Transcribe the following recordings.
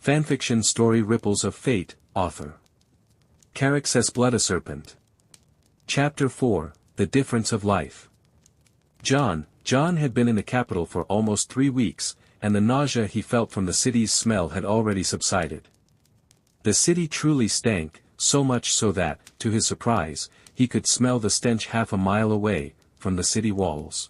Fanfiction story Ripples of Fate, author CARAXES Blood a Serpent. Chapter 4, The Difference of Life. John had been in the capital for almost 3 weeks, and the nausea he felt from the city's smell had already subsided. The city truly stank, so much so that, to his surprise, he could smell the stench half a mile away, from the city walls.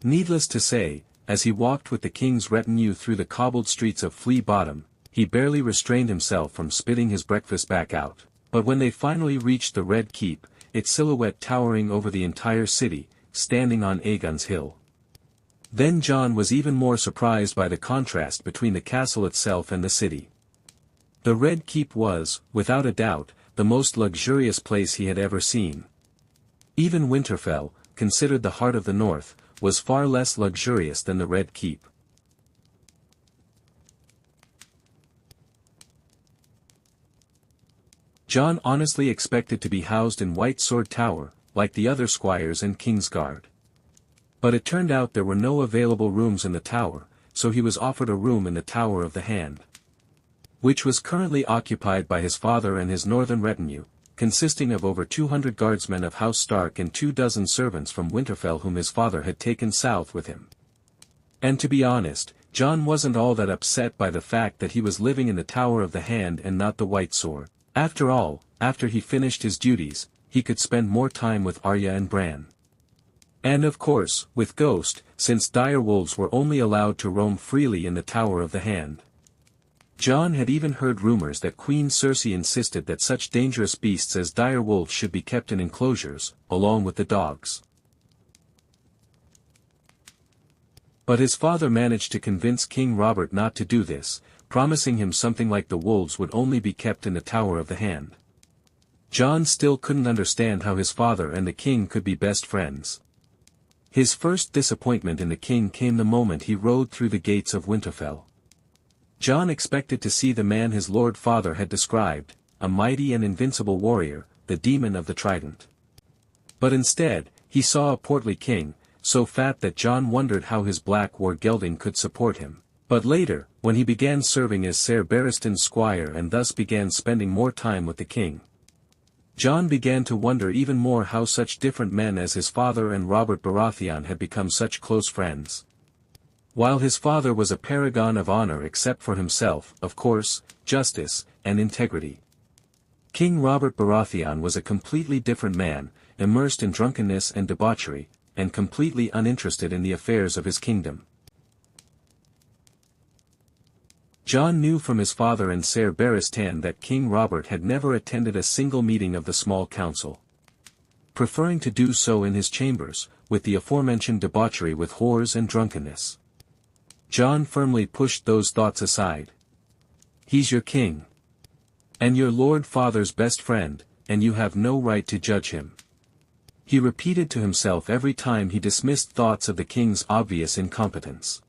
Needless to say, as he walked with the king's retinue through the cobbled streets of Flea Bottom, he barely restrained himself from spitting his breakfast back out. But when they finally reached the Red Keep, its silhouette towering over the entire city, standing on Aegon's Hill. Then John was even more surprised by the contrast between the castle itself and the city. The Red Keep was, without a doubt, the most luxurious place he had ever seen. Even Winterfell, considered the heart of the north, was far less luxurious than the Red Keep. John honestly expected to be housed in White Sword Tower, like the other squires and Kingsguard. But it turned out there were no available rooms in the tower, so he was offered a room in the Tower of the Hand, which was currently occupied by his father and his northern retinue, consisting of over 200 guardsmen of House Stark and 24 servants from Winterfell whom his father had taken south with him. And to be honest, John wasn't all that upset by the fact that he was living in the Tower of the Hand and not the White Sword. After all, after he finished his duties, he could spend more time with Arya and Bran. And of course, with Ghost, since dire wolves were only allowed to roam freely in the Tower of the Hand. John had even heard rumors that Queen Cersei insisted that such dangerous beasts as dire wolves should be kept in enclosures, along with the dogs. But his father managed to convince King Robert not to do this, promising him something like the wolves would only be kept in the Tower of the Hand. John still couldn't understand how his father and the king could be best friends. His first disappointment in the king came the moment he rode through the gates of Winterfell. John expected to see the man his lord father had described, a mighty and invincible warrior, the demon of the trident. But instead, he saw a portly king, so fat that John wondered how his black war gelding could support him. But later, when he began serving as Ser Barristan's squire and thus began spending more time with the king, John began to wonder even more how such different men as his father and Robert Baratheon had become such close friends. While his father was a paragon of honor except for himself, of course, justice, and integrity, King Robert Baratheon was a completely different man, immersed in drunkenness and debauchery, and completely uninterested in the affairs of his kingdom. John knew from his father and Ser Barristan that King Robert had never attended a single meeting of the small council, preferring to do so in his chambers, with the aforementioned debauchery with whores and drunkenness. John firmly pushed those thoughts aside. He's your king, and your lord father's best friend, and you have no right to judge him, he repeated to himself every time he dismissed thoughts of the king's obvious incompetence.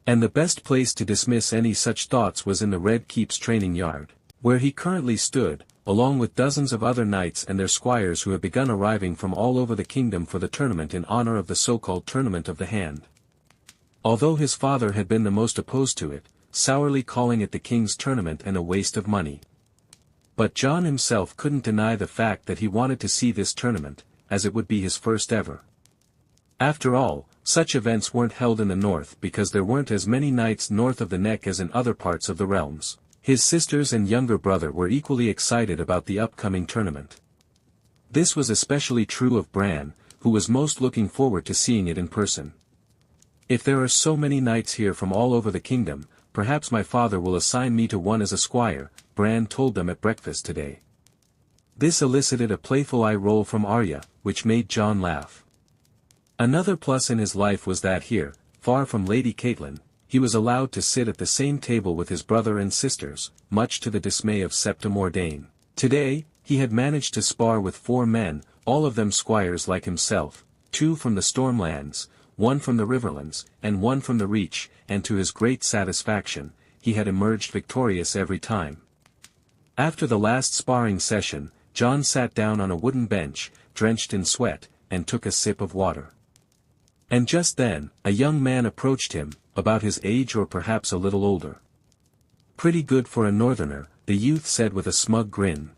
And the best place to dismiss any such thoughts was in the Red Keep's training yard, where he currently stood, along with dozens of other knights and their squires who had begun arriving from all over the kingdom for the tournament in honor of the so-called Tournament of the Hand. Although his father had been the most opposed to it, sourly calling it the king's tournament and a waste of money. But John himself couldn't deny the fact that he wanted to see this tournament, as it would be his first ever. After all, such events weren't held in the north because there weren't as many knights north of the neck as in other parts of the realms. His sisters and younger brother were equally excited about the upcoming tournament. This was especially true of Bran, who was most looking forward to seeing it in person. If there are so many knights here from all over the kingdom, perhaps my father will assign me to one as a squire, Bran told them at breakfast today. This elicited a playful eye roll from Arya, which made John laugh. Another plus in his life was that here, far from Lady Catelyn, he was allowed to sit at the same table with his brother and sisters, much to the dismay of Septa Mordane. Today, he had managed to spar with 4 men, all of them squires like himself, 2 from the Stormlands, 1 from the Riverlands, and 1 from the Reach, and to his great satisfaction, he had emerged victorious every time. After the last sparring session, John sat down on a wooden bench, drenched in sweat, and took a sip of water. And just then, a young man approached him, about his age or perhaps a little older. Pretty good for a northerner, the youth said with a smug grin.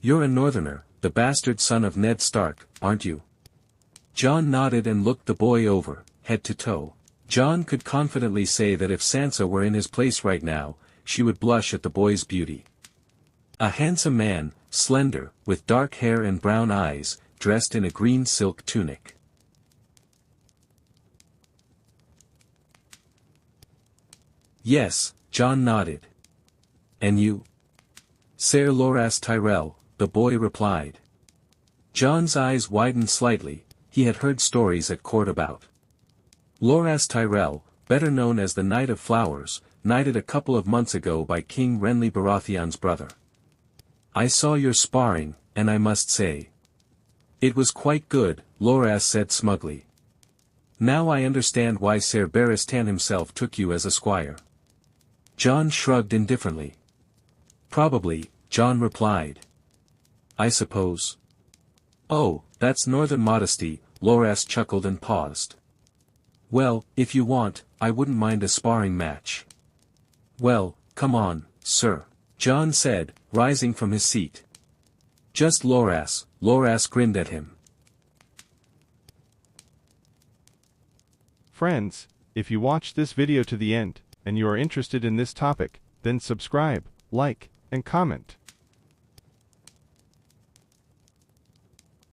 You're a northerner, the bastard son of Ned Stark, aren't you? Jon nodded and looked the boy over, head to toe. Jon could confidently say that if Sansa were in his place right now, she would blush at the boy's beauty. A handsome man, slender, with dark hair and brown eyes, dressed in a green silk tunic. Yes, Jon nodded. And you? Ser Loras Tyrell, the boy replied. Jon's eyes widened slightly. He had heard stories at court about Loras Tyrell, better known as the Knight of Flowers, knighted a couple of months ago by King Renly Baratheon's brother. I saw your sparring, and I must say, it was quite good, Loras said smugly. Now I understand why Ser Barristan himself took you as a squire. Jon shrugged indifferently. Probably, Jon replied. I suppose. Oh, that's northern modesty, Loras chuckled and paused. Well, if you want, I wouldn't mind a sparring match. Well, come on, sir, Jon said, rising from his seat. Just Loras, Loras grinned at him. Friends, if you watched this video to the end, and you are interested in this topic, then subscribe, like, and comment.